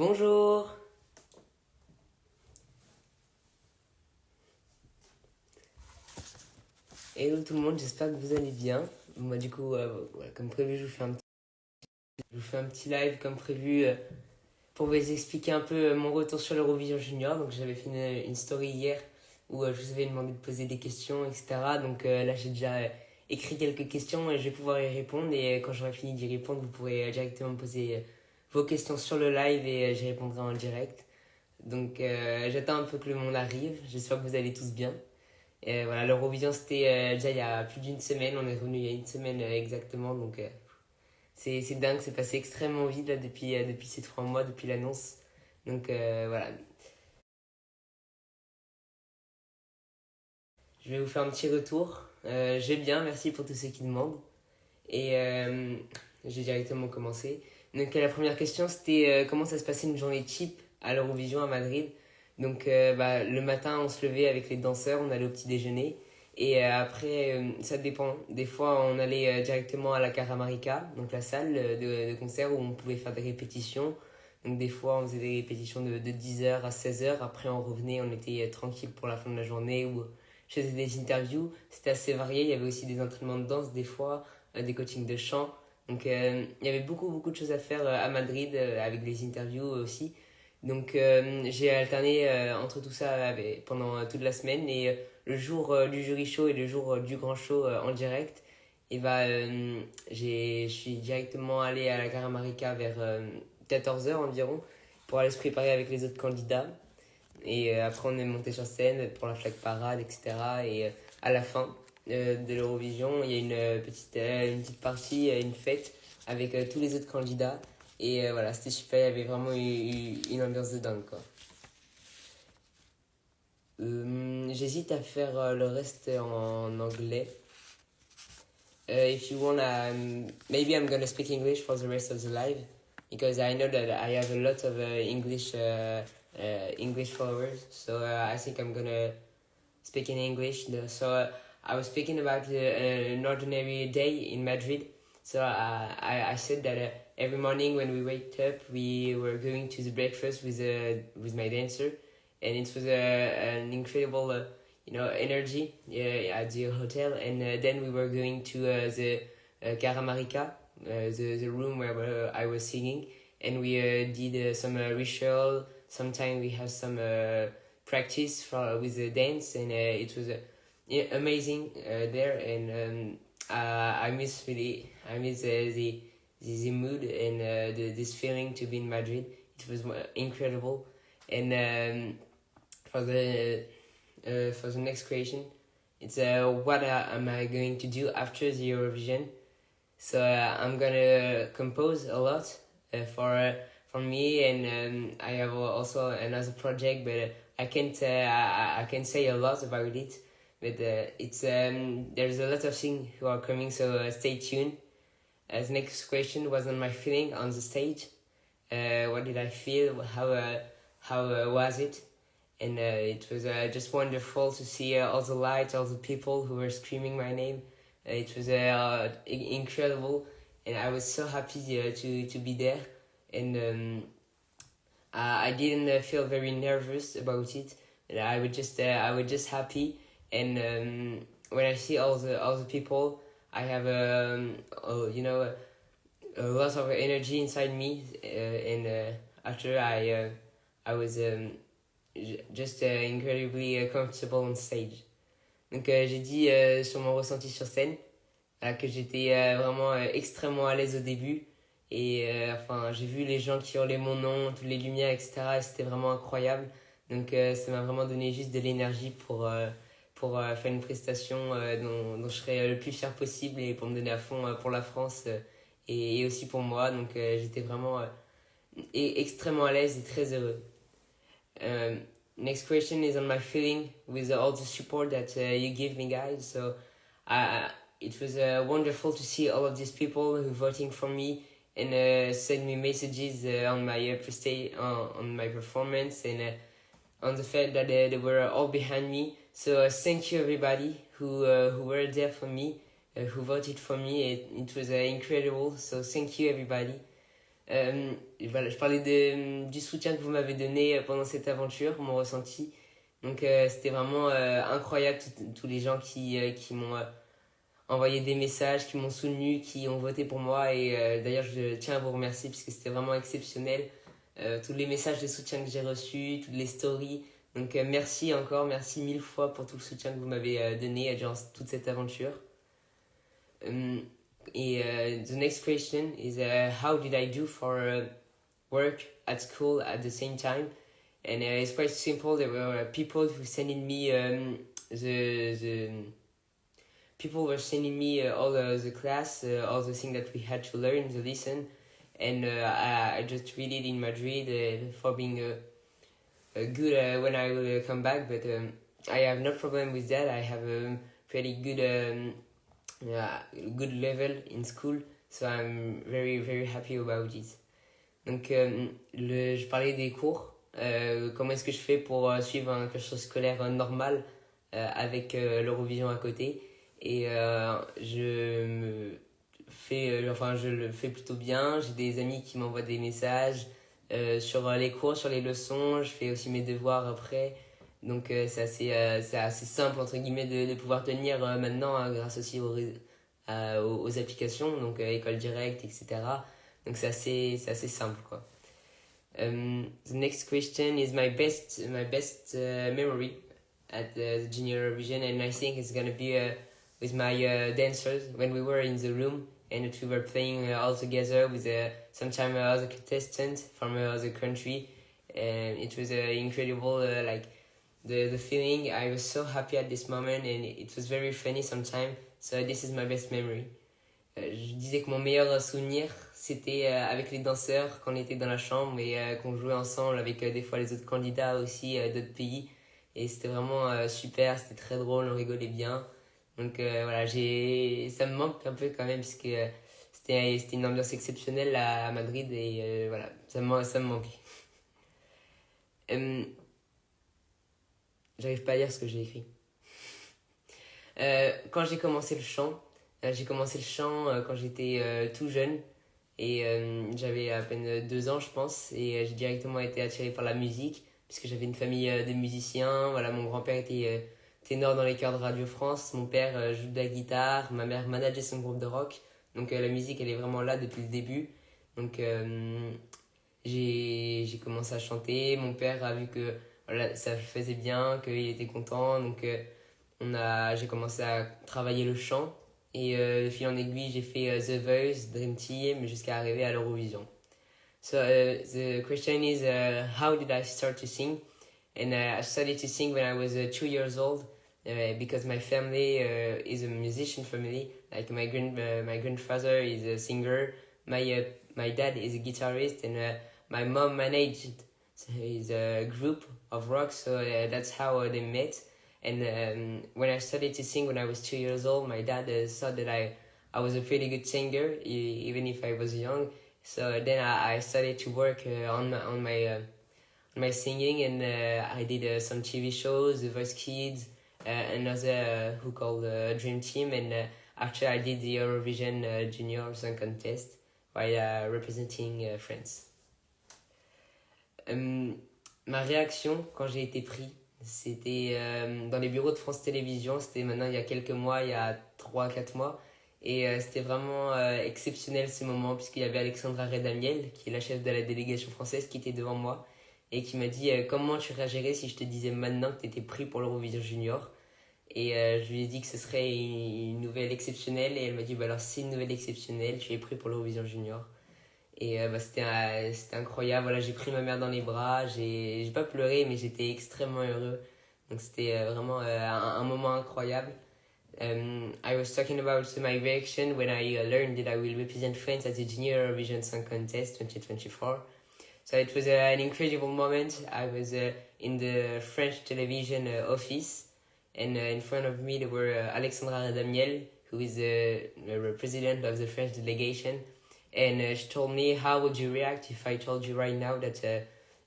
Bonjour. Hello tout le monde, j'espère que vous allez bien. Moi du coup, voilà, comme prévu, je vous fais un petit live comme prévu pour vous expliquer un peu mon retour sur l'Eurovision Junior. Donc j'avais fait une story hier où je vous avais demandé de poser des questions, etc. Donc là j'ai déjà écrit quelques questions et je vais pouvoir y répondre. Et quand j'aurai fini d'y répondre, vous pourrez directement me poser vos questions sur le live et j'y répondrai en direct. Donc j'attends un peu que le monde arrive, j'espère que vous allez tous bien. Et voilà, l'Eurovision c'était déjà il y a plus d'une semaine, on est revenu il y a une semaine exactement, donc c'est dingue, c'est passé extrêmement vite là depuis ces 3 mois, depuis l'annonce. Donc voilà, je vais vous faire un petit retour. Je vais bien, merci pour tous ceux qui demandent. Et j'ai directement commencé. Donc la première question c'était comment ça se passait une journée type à l'Eurovision à Madrid. Donc le matin on se levait avec les danseurs, on allait au petit déjeuner. Et après ça dépend. Des fois on allait directement à la Caramarica, donc la salle de concert où on pouvait faire des répétitions. Donc des fois on faisait des répétitions de 10h à 16h. Après on revenait, on était tranquille pour la fin de la journée ou je faisais des interviews. C'était assez varié, il y avait aussi des entraînements de danse des fois des coachings de chant. Donc il y avait beaucoup de choses à faire à Madrid avec des interviews aussi. Donc j'ai alterné entre tout ça pendant toute la semaine et le jour du jury show et le jour du grand show en direct, et je suis directement allé à la Caramarica vers 14h environ pour aller se préparer avec les autres candidats. Et après, on est monté sur scène pour la flag parade, etc. Et à la fin de l'Eurovision, il y a une petite partie, une fête avec tous les autres candidats. Et voilà, c'était super, il y avait vraiment eu une ambiance de dingue, quoi. J'hésite à faire le reste en anglais. If you want, maybe I'm gonna speak English for the rest of the live because I know that I have a lot of English followers. So I think I'm gonna speak in English. So I was speaking about an ordinary day in Madrid. So I said that every morning when we wake up, we were going to the breakfast with my dancer, and it was an incredible energy at the hotel. And then we were going to the Caramarica, the room where I was singing, and we did some ritual. Sometimes we have some practice with the dance, and it was amazing there. And I miss the mood and this feeling to be in Madrid. It was incredible. And for the next question, it's what am I going to do after the Eurovision? So I'm gonna compose a lot for me, and I have also another project, but I can't say a lot about it. But it's there's a lot of things who are coming, so stay tuned. The next question was on my feeling on the stage. What did I feel? How was it? And it was just wonderful to see all the lights, all the people who were screaming my name. It was incredible, and I was so happy to be there. And I didn't feel very nervous about it. I was just happy. And when I see all the people, I have a lot of energy inside me. And after I was just incredibly comfortable on stage. Donc j'ai dit sur mon ressenti sur scène que j'étais vraiment extrêmement à l'aise au début. Et enfin, j'ai vu les gens qui hurlaient mon nom, toutes les lumières, etc. Et c'était vraiment incroyable. Donc ça m'a vraiment donné juste de l'énergie pour faire une prestation dont je serais le plus fier possible et pour me donner à fond pour la France et aussi pour moi. Donc j'étais vraiment extrêmement à l'aise et très heureux. Next question is on my feeling with all the support that you give me, guys. So it was wonderful to see all of these people who voting for me and send me messages on my on my performance, and on the fact that they were all behind me. So thank you everybody who were there for me, who voted for me. It was incredible. So thank you everybody. Et voilà, je parlais du soutien que vous m'avez donné pendant cette aventure, mon ressenti. Donc c'était vraiment incroyable, tous les gens qui m'ont envoyé des messages, qui m'ont soutenu, qui ont voté pour moi. Et d'ailleurs, je tiens à vous remercier puisque c'était vraiment exceptionnel. Tous les messages de soutien que j'ai reçus, toutes les stories. Donc merci encore, merci mille fois pour tout le soutien que vous m'avez donné durant toute cette aventure. Um, the next question is how did I do for work at school at the same time? And it's quite simple. There were people who sending me the people were sending me all the class, all the things that we had to learn, the lesson, and I just read it in Madrid for being good when I will come back. But I have no problem with that. I have a pretty good level in school, so I'm very very happy about it. Donc je parlais des cours. Comment est-ce que je fais pour suivre un cursus scolaire normal avec l'Eurovision à côté. Et je le fais plutôt bien. J'ai des amis qui m'envoient des messages sur les cours, sur les leçons. Je fais aussi mes devoirs après. Donc c'est assez simple entre guillemets de pouvoir tenir maintenant grâce aussi aux applications, donc École Directe, etc. Donc c'est assez simple quoi. The next question is my best memory at the Junior Eurovision, and I think it's gonna be with my dancers when we were in the room and we were playing all together with sometimes other contestants from other country, and it was incredible. Like the feeling, I was so happy at this moment, and it was very funny sometimes. So this is my best memory. Je disais que mon meilleur souvenir, c'était avec les danseurs, quand on était dans la chambre et qu'on jouait ensemble avec des fois les autres candidats aussi d'autres pays. Et c'était vraiment super, c'était très drôle, on rigolait bien. Donc voilà, ça me manque un peu quand même, parce que c'était une ambiance exceptionnelle à Madrid et voilà, ça me manque. J'arrive pas à lire ce que j'ai écrit. Quand j'ai commencé le chant, quand j'étais tout jeune et j'avais à peine 2 ans, je pense, et j'ai directement été attiré par la musique puisque j'avais une famille de musiciens. Voilà, mon grand-père était ténor dans les chœurs de Radio France, mon père joue de la guitare, ma mère manageait son groupe de rock. Donc la musique, elle est vraiment là depuis le début. Donc j'ai commencé à chanter. Mon père a vu que voilà, ça faisait bien, qu'il était content. Donc j'ai commencé à travailler le chant. Et de fil en aiguille, j'ai fait The Voice, Dream Team, jusqu'à arriver à l'Eurovision. So the question is, how did I start to sing? And I started to sing when I was 2 years old, because my family is a musician family. Like my grandfather is a singer, my dad is a guitarist, and my mom managed his group of rock. So that's how they met. And when I started to sing when I was 2 years old, my dad saw that I was a pretty good singer, even if I was young. So then I started to work on my singing, and I did some TV shows, The Voice Kids, another who called Dream Team, and after I did the Eurovision Junior Song Contest while representing France. Ma réaction quand j'ai été pris, c'était dans les bureaux de France Télévisions. C'était maintenant il y a quelques mois, il y a 3-4 mois. Et c'était vraiment exceptionnel ce moment, puisqu'il y avait Alexandra Redamiel, qui est la chef de la délégation française, qui était devant moi et qui m'a dit comment tu réagirais si je te disais maintenant que tu étais pris pour l'Eurovision Junior. Et je lui ai dit que ce serait une nouvelle exceptionnelle, et elle m'a dit bah alors c'est une nouvelle exceptionnelle, tu es pris pour l'Eurovision Junior. Et c'était incroyable. Voilà, j'ai pris ma mère dans les bras, j'ai pas pleuré, mais j'étais extrêmement heureux. Donc c'était vraiment un moment incroyable. I was talking about my reaction when I learned that I will represent France at the Junior Eurovision Song Contest 2024. So it was an incredible moment. I was in the French television office, and in front of me there were Alexandra Redamiel, who is the president of the French delegation. And she told me, how would you react if I told you right now that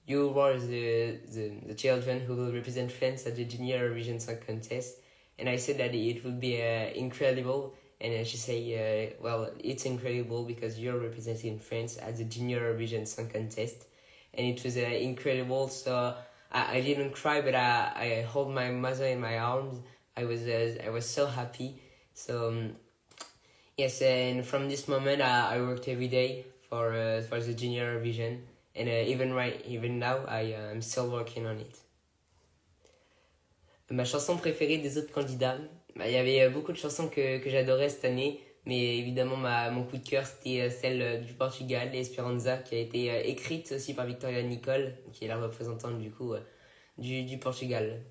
you were the children who will represent France at the Junior Eurovision Song Contest? And I said that it would be incredible, and she say, well, it's incredible because you're representing France at the Junior Eurovision Song Contest, and it was incredible. So I didn't cry, but I hold my mother in my arms. I was so happy. So yes, and from this moment I worked every day for the Junior Eurovision, and even now I'm still working on it. Ma chanson préférée des autres candidats, bah, il y avait beaucoup de chansons que j'adorais cette année, mais évidemment mon coup de cœur c'était celle du Portugal, Esperanza, qui a été écrite aussi par Victoria Nicole, qui est la représentante du coup du Portugal.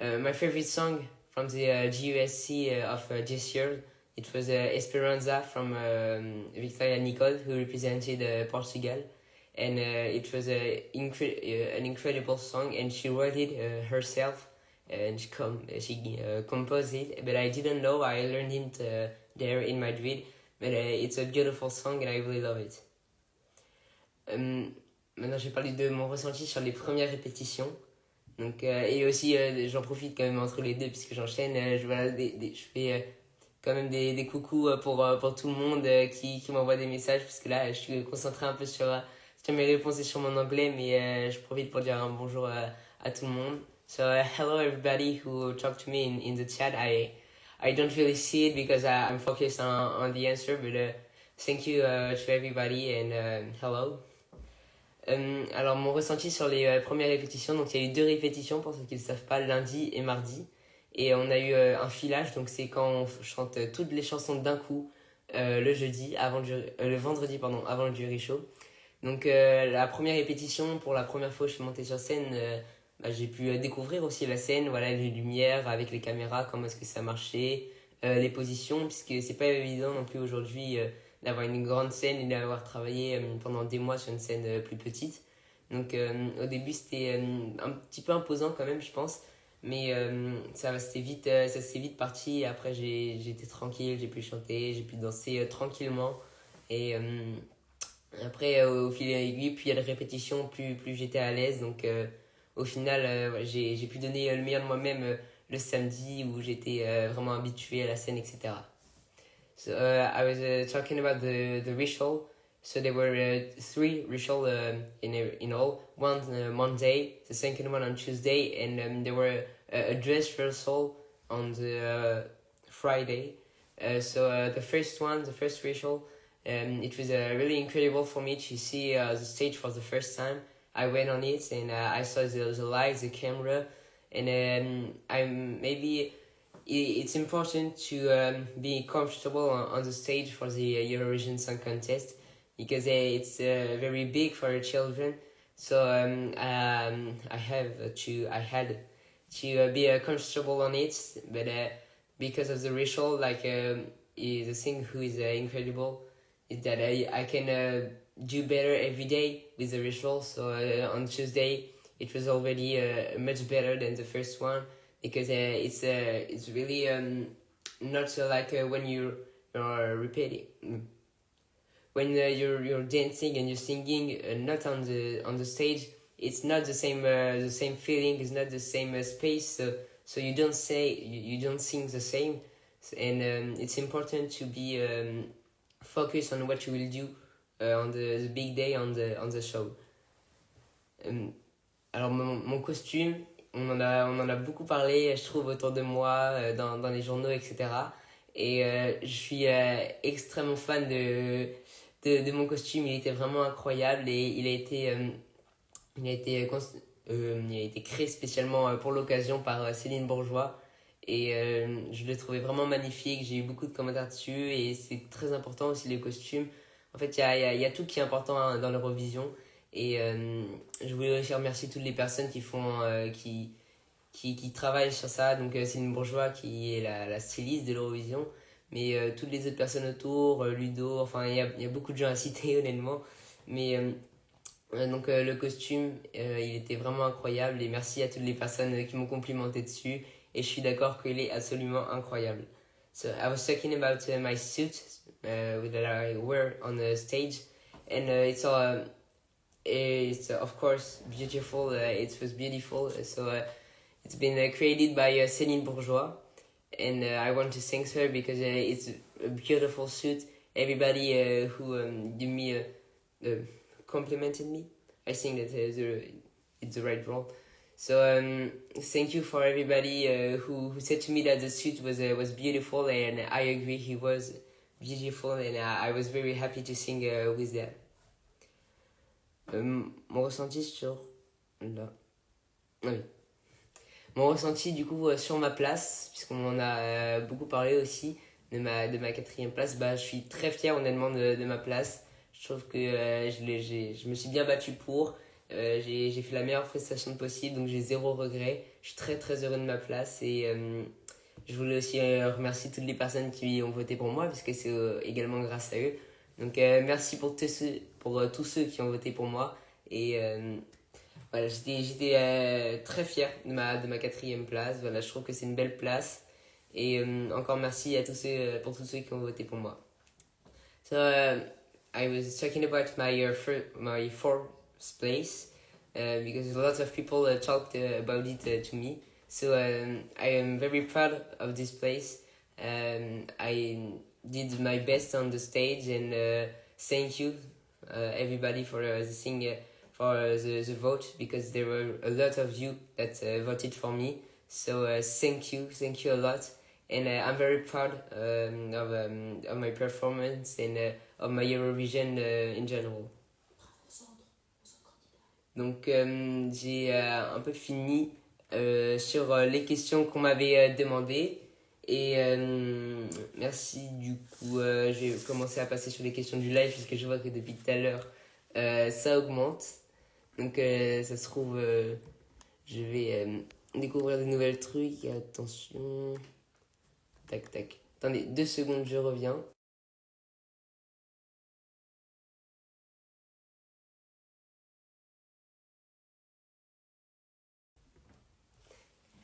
My favorite song from the GUSC of this year, it was Esperanza from Victoria Nicole, who represented Portugal. And it was an incredible song, and she wrote it herself, and she composed it, but I didn't know. I learned it there in Madrid, but it's a beautiful song and I really love it. Maintenant, je vais parler de mon ressenti sur les premières répétitions. Donc, et aussi, j'en profite quand même entre les deux, puisque j'enchaîne. Je fais quand même des coucous pour tout le monde qui m'envoie des messages, parce que là, je suis concentré un peu sur mes réponses et sur mon anglais, mais je profite pour dire un bonjour à tout le monde. So hello everybody who talked to me in the chat. I don't really see it because I'm focused on the answer, but thank you to everybody and hello. Alors mon ressenti sur les premières répétitions, donc il y a eu 2 répétitions pour ceux qui ne le savent pas, lundi et mardi. Et on a eu un filage, donc c'est quand on chante toutes les chansons d'un coup le vendredi avant le jury show. Donc la première répétition, pour la première fois je suis monté sur scène, j'ai pu découvrir aussi la scène, voilà, les lumières avec les caméras, comment est-ce que ça marchait, les positions, puisque c'est pas évident non plus aujourd'hui d'avoir une grande scène et d'avoir travaillé pendant des mois sur une scène plus petite. Donc au début c'était un petit peu imposant quand même, je pense, mais ça s'est vite parti. Et après j'étais tranquille, j'ai pu chanter, j'ai pu danser tranquillement. Et après au fil des aiguilles, puis il y a des répétitions, plus j'étais à l'aise. Donc au final, j'ai pu donner le meilleur de moi-même le samedi où j'étais vraiment habitué à la scène, etc. So I was talking about the ritual. So there were 3 rituals in all. One Monday, the second one on Tuesday, and there were a dress rehearsal on the Friday. So the first ritual, it was really incredible for me to see the stage for the first time. I went on it and I saw the lights, the camera, and it's important to be comfortable on the stage for the Eurovision Song Contest because it's very big for children. So I had to be comfortable on it, but because of the ritual, the thing who is incredible is that I can do better every day with the ritual. So on Tuesday it was already much better than the first one because it's really not so like when you're repeating when you're dancing and you're singing not on the stage. It's not the same feeling. It's not the same space. So you don't sing the same, and it's important to be focused on what you will do on the big day on the show. Alors mon costume, on en a beaucoup parlé, je trouve, autour de moi, dans les journaux, etc. Et je suis extrêmement fan de mon costume. Il était vraiment incroyable et il a été créé spécialement pour l'occasion par Céline Bourgeois. Et je l'ai trouvé vraiment magnifique. J'ai eu beaucoup de commentaires dessus et c'est très important aussi les costumes. En fait, il y a tout qui est important dans l'Eurovision. Et je voulais aussi remercier toutes les personnes qui travaillent sur ça. Donc Céline Bourgeois qui est la styliste de l'Eurovision. Mais toutes les autres personnes autour, Ludo, enfin il y a beaucoup de gens à citer honnêtement. Mais donc le costume, il était vraiment incroyable. Et merci à toutes les personnes qui m'ont complimenté dessus. Et je suis d'accord qu'il est absolument incroyable. So I was talking about my suit that I wear on the stage. And it's of course beautiful. It was beautiful. So it's been created by Céline Bourgeois. and I want to thank her because it's a beautiful suit. Everybody who give me complimented me. I think that it's the right word. So thank you for everybody who said to me that the suit was beautiful, and I agree, he was beautiful, and I was very happy to sing with them. Mon ressenti sur... Là. Ah oui. Mon ressenti du coup sur ma place, puisqu'on en a beaucoup parlé aussi, de ma quatrième place, bah, je suis très fier honnêtement de ma place. Je trouve que je me suis bien battu pour. J'ai fait la meilleure prestation possible, donc j'ai zéro regret. Je suis très très heureux de ma place et je voulais aussi remercier toutes les personnes qui ont voté pour moi, puisque c'est également grâce à eux. Donc merci pour tous ceux qui ont voté pour moi. Et voilà, j'étais très fier de ma quatrième place. Voilà, je trouve que c'est une belle place. Et encore merci à pour tous ceux qui ont voté pour moi. So I was talking about my fourth place because a lot of people talked about it to me. So I am very proud of this place. I did my best on the stage, and thank you everybody for the vote, because there were a lot of you that voted for me. So thank you a lot. And I'm very proud of my performance and of my Eurovision in general. Donc j'ai un peu fini sur les questions qu'on m'avait demandées. Et merci, du coup je vais commencer à passer sur les questions du live, puisque je vois que depuis tout à l'heure ça augmente. Donc ça se trouve je vais découvrir de nouvelles trucs. Attention. Tac, tac. Attendez, 2 secondes, je reviens.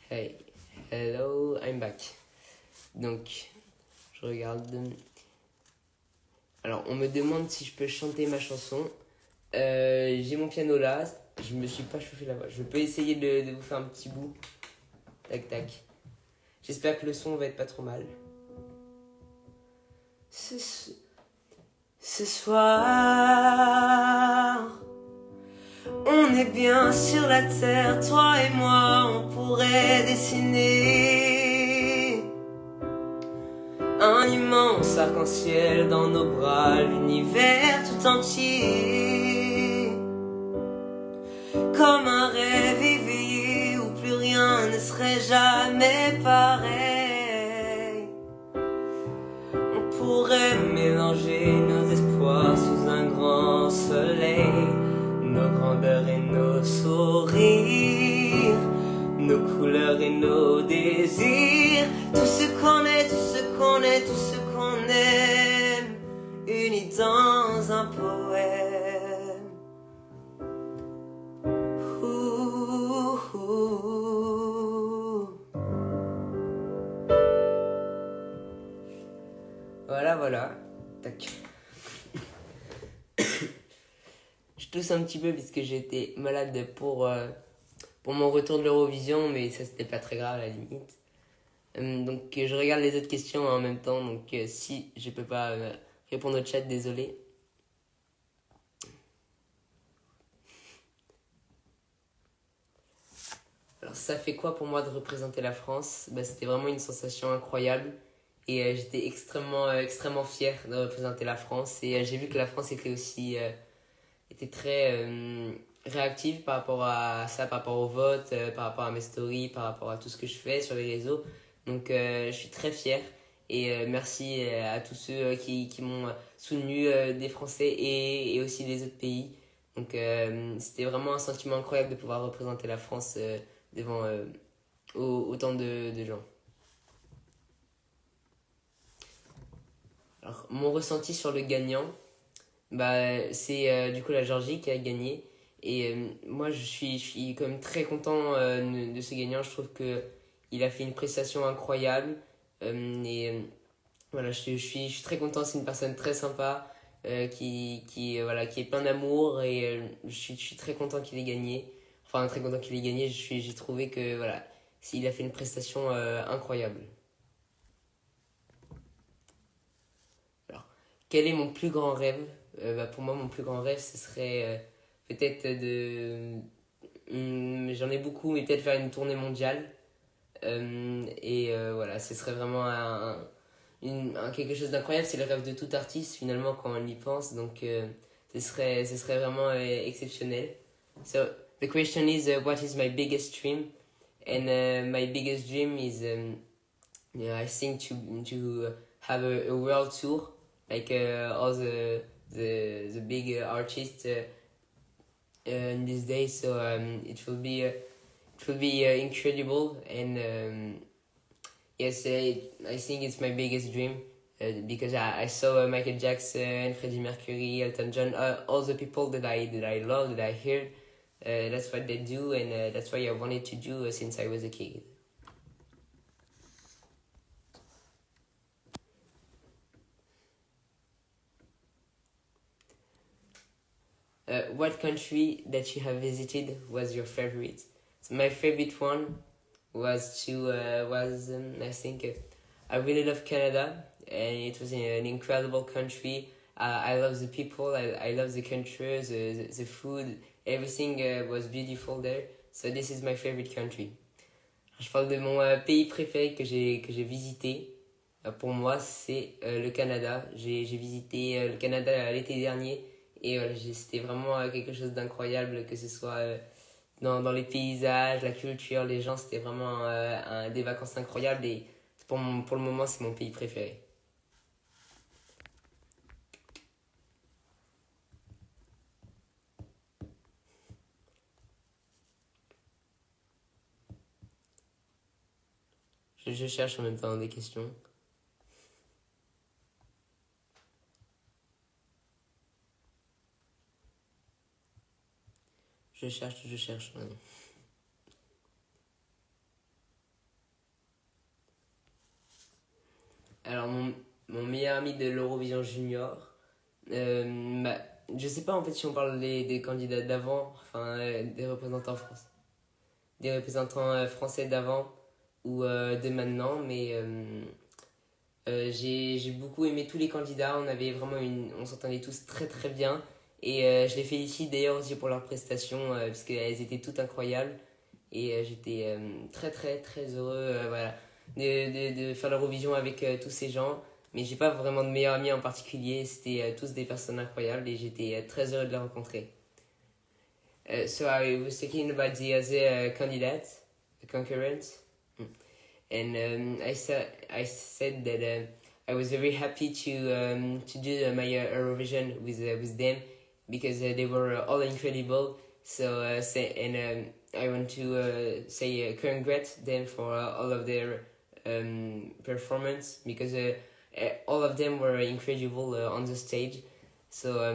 Hey, hello, I'm back. Donc, je regarde. Alors, on me demande si je peux chanter ma chanson. J'ai mon piano là. Je me suis pas chauffé la voix. Je peux essayer de vous faire un petit bout. Tac, tac. J'espère que le son va être pas trop mal. Ce soir, on est bien sur la terre, toi et moi, on pourrait dessiner un immense arc-en-ciel dans nos bras, l'univers tout entier, comme un rêve éveillé où plus rien ne serait jamais pareil. On pourrait mélanger nos espoirs sous un grand soleil, nos grandeurs et nos sourires, nos couleurs et nos désirs, tout ce qu'on est, tout ce qu'on est, tout ce qu'on aime, unis dans un poème. Ouh, ouh. Voilà. Tac. Je tousse un petit peu puisque j'étais malade pour mon retour de l'Eurovision, mais ça c'était pas très grave à la limite. Donc je regarde les autres questions en même temps, donc si je peux pas répondre au chat, désolé. Alors ça fait quoi pour moi de représenter la France? Bah, c'était vraiment une sensation incroyable, et j'étais extrêmement fier de représenter la France, et j'ai vu que la France était aussi était très réactive par rapport à ça, par rapport au vote, par rapport à mes stories, par rapport à tout ce que je fais sur les réseaux. Donc je suis très fier, et merci à tous ceux qui m'ont soutenu, des Français et aussi des autres pays. Donc c'était vraiment un sentiment incroyable de pouvoir représenter la France devant autant de gens. Alors mon ressenti sur le gagnant, bah, c'est du coup la Géorgie qui a gagné. Et moi, je suis quand même très content de ce gagnant. Je trouve qu'il a fait une prestation incroyable. Voilà, je suis très content. C'est une personne très sympa, voilà, qui est plein d'amour. Et je suis très content qu'il ait gagné. Enfin, très content qu'il ait gagné. J'ai trouvé que voilà, il a fait une prestation incroyable. Quel est mon plus grand rêve? Pour moi, mon plus grand rêve, ce serait peut-être de... j'en ai beaucoup, mais peut-être faire une tournée mondiale. Voilà, ce serait vraiment quelque chose d'incroyable. C'est le rêve de tout artiste, finalement, quand on y pense. Donc, ce serait vraiment exceptionnel. So, the question is, what is my biggest dream? And my biggest dream is, yeah, I think to have a world tour, like all the big artists in these days. So it will be incredible. And yes, I think it's my biggest dream. Because I saw Michael Jackson, Freddie Mercury, Elton John, all the people that I love, that I heard. That's what they do, and that's what I wanted to do since I was a kid. What country that you have visited was your favorite? So my favorite one was I think I really love Canada, and it was an incredible country. I love the people, I love the culture, the food, everything was beautiful there. So this is my favorite country. Je parle de mon pays préféré que j'ai visité. Pour moi, c'est le Canada. J'ai visité le Canada l'été dernier et c'était vraiment quelque chose d'incroyable, que ce soit dans les paysages, la culture, les gens. C'était vraiment des vacances incroyables et pour le moment, c'est mon pays préféré. Je cherche en même temps des questions. Je cherche. Ouais. Alors, mon meilleur ami de l'Eurovision Junior, bah, je sais pas en fait si on parle des candidats d'avant, enfin des représentants français, des représentants français d'avant ou de maintenant, mais j'ai beaucoup aimé tous les candidats, on s'entendait tous très très bien, et je les félicite d'ailleurs aussi pour leurs prestations, parce qu'elles étaient toutes incroyables, et j'étais très très très heureux voilà, de faire l'Eurovision avec tous ces gens. Mais j'ai pas vraiment de meilleurs amis en particulier, c'était tous des personnes incroyables et j'étais très heureux de les rencontrer. So I was talking about the other candidate, the concurrent, and I said that I was very happy to do my Eurovision with them because they were all incredible. So I want to say congrats them for all of their performance because all of them were incredible on the stage. So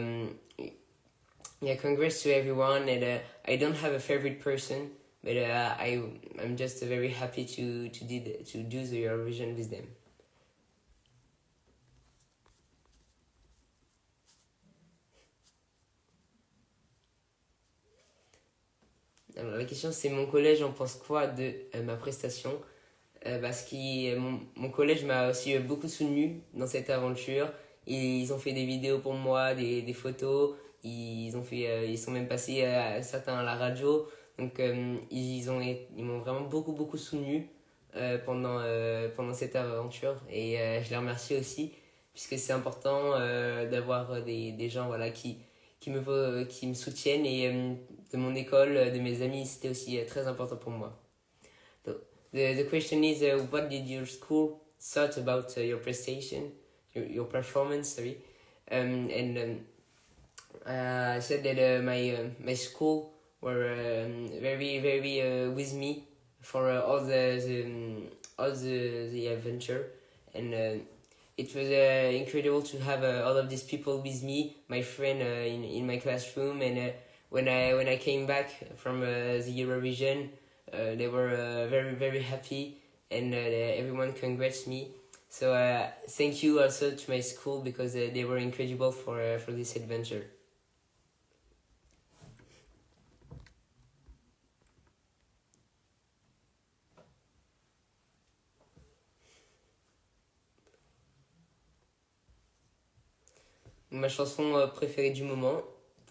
yeah, congrats to everyone. And I don't have a favorite person, but I'm just very happy to do the Eurovision with them. Alors, la question c'est mon collège en pense quoi de ma prestation? Parce que mon collège m'a aussi beaucoup soutenu dans cette aventure. Ils ont fait des vidéos pour moi, des photos. Ils sont même passés certains à la radio. Donc ils m'ont vraiment beaucoup soutenu pendant cette aventure. Et je les remercie aussi, puisque c'est important d'avoir des gens voilà, qui me soutiennent. Et de mon école, de mes amis, c'était aussi très important pour moi. The question is, what did your school thought about your prestation, your performance? Sorry, and I said that my school were very with me for all the adventure, and it was incredible to have all of these people with me, my friend in my classroom, and when I came back from the Eurovision. They were very happy, and everyone congrats me. So thank you also to my school because they were incredible for this adventure. Ma chanson préférée du moment,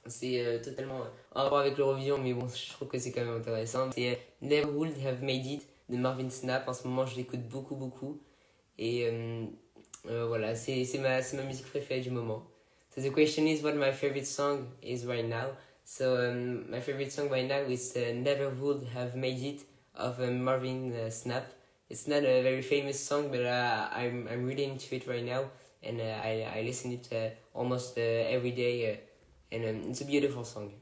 c'est totalement en rapport avec l'Eurovision, mais bon, je trouve que c'est quand même intéressant. C'est Never Would Have Made It de Marvin Snap. En ce moment, je l'écoute beaucoup, beaucoup. Et voilà, c'est ma musique préférée du moment. So the question is what my favorite song is right now. So my favorite song right now is Never Would Have Made It of Marvin Snap. It's not a very famous song, but I'm really into it right now, and I listen it almost every day, and it's a beautiful song.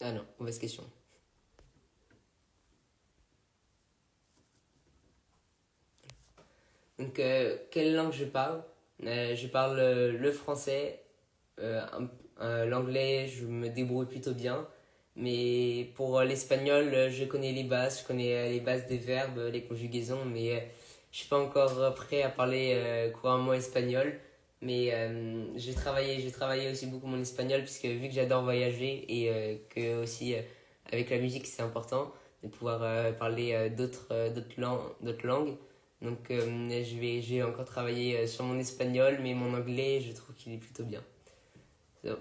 Ah non, mauvaise question. Donc, quelle langue je parle? Je parle le français, l'anglais, je me débrouille plutôt bien. Mais pour l'espagnol, je connais les bases, je connais les bases des verbes, les conjugaisons, mais je suis pas encore prêt à parler couramment espagnol. Mais j'ai travaillé aussi beaucoup mon espagnol, puisque vu que j'adore voyager et que aussi avec la musique c'est important de pouvoir parler d'autres langues. Donc je vais encore travailler sur mon espagnol, mais mon anglais, je trouve qu'il est plutôt bien. So,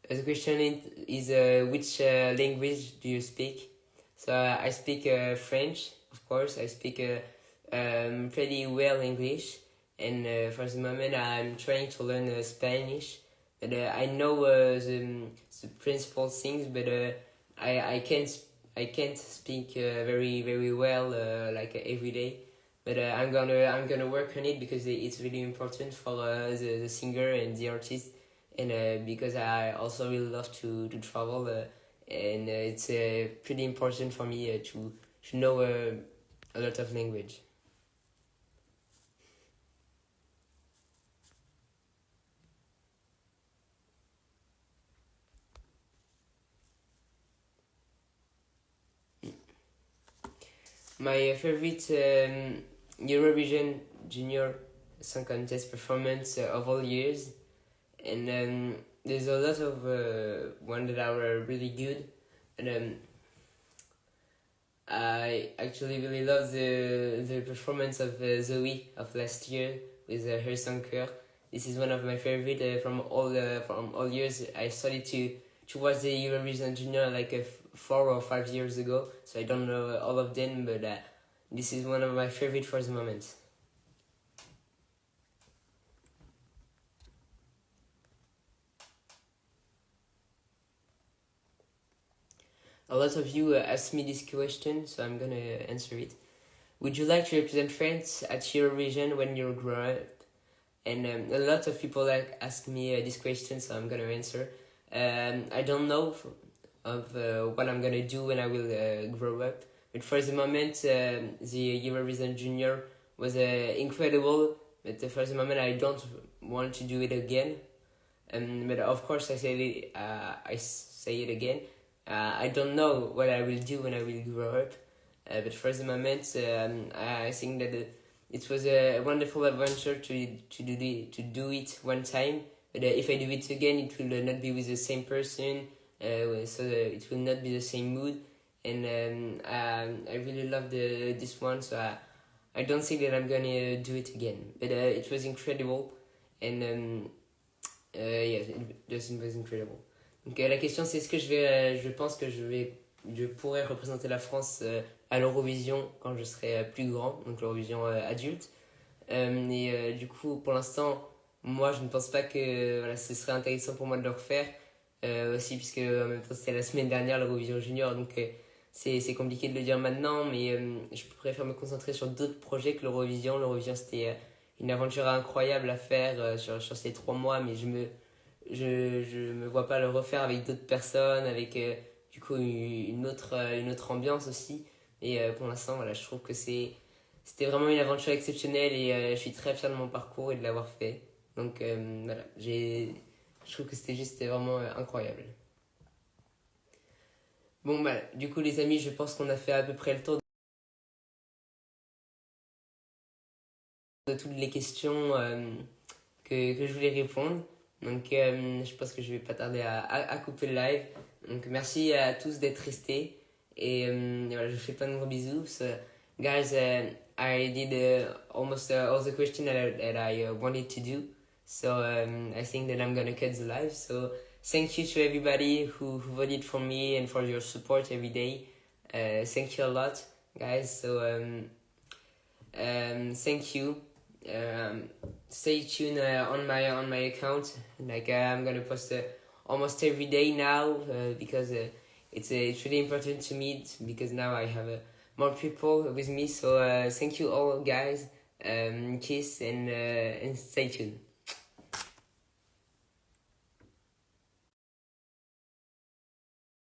the question is which language do you speak? So I speak French, of course. I speak pretty well English, and for the moment I'm trying to learn Spanish. But I know the principal things, but I can't speak very well like every day. But I'm gonna work on it because it's really important for the singer and the artist, and because I also really love to travel, and it's pretty important for me to know a lot of language. My favorite Eurovision Junior Song Contest performance of all years, and there's a lot of one that are really good, and I actually really love the performance of Zoe of last year with her song Cœur. This is one of my favorite from all years. I started to watch the Eurovision Junior like 4 or 5 years ago, so I don't know all of them, but this is one of my favorite for the moment. A lot of you asked me this question, so I'm gonna answer it. Would you like to represent France at Eurovision when you grow up? And a lot of people ask me this question, so I'm gonna answer. I don't know of what I'm gonna do when I will grow up, but for the moment, the Eurovision Junior was incredible. But for the moment, I don't want to do it again. But of course, I say it again. I don't know what I will do when I will grow up. But for the moment, I think that it was a wonderful adventure to do it one time. But if I do it again, it will not be with the same person, so it will not be the same mood. And I really love this one, so I don't think that I'm gonna do it again. But it was incredible, and yes, it just was incredible. Donc la question c'est est-ce que je pense que je pourrais représenter la France à l'Eurovision quand je serai plus grand, donc l'Eurovision adulte. Du coup, pour l'instant, moi je ne pense pas que voilà, ce serait intéressant pour moi de le refaire. Aussi, puisque en même temps c'était la semaine dernière l'Eurovision Junior, donc c'est compliqué de le dire maintenant, mais je préfère me concentrer sur d'autres projets que l'Eurovision. L'Eurovision c'était une aventure incroyable à faire sur ces 3 mois, mais je me vois pas le refaire avec d'autres personnes, avec du coup une autre ambiance aussi. Et pour l'instant, voilà, je trouve que c'était vraiment une aventure exceptionnelle et je suis très fier de mon parcours et de l'avoir fait. Donc voilà, je trouve que c'était vraiment incroyable. Bon, bah, du coup, les amis, je pense qu'on a fait à peu près le tour de toutes les questions que je voulais répondre. Donc, je pense que je vais pas tarder à couper le live. Donc, merci à tous d'être restés. Et voilà, je vous fais plein de gros bisous. So, guys, I did almost all the questions that I wanted to do. So I think that I'm gonna cut the live. So thank you to everybody who voted for me and for your support every day. Thank you a lot, guys. So thank you. Stay tuned on my account. Like I'm gonna post almost every day now because it's really important to me because now I have more people with me. So thank you all, guys. Kiss and stay tuned.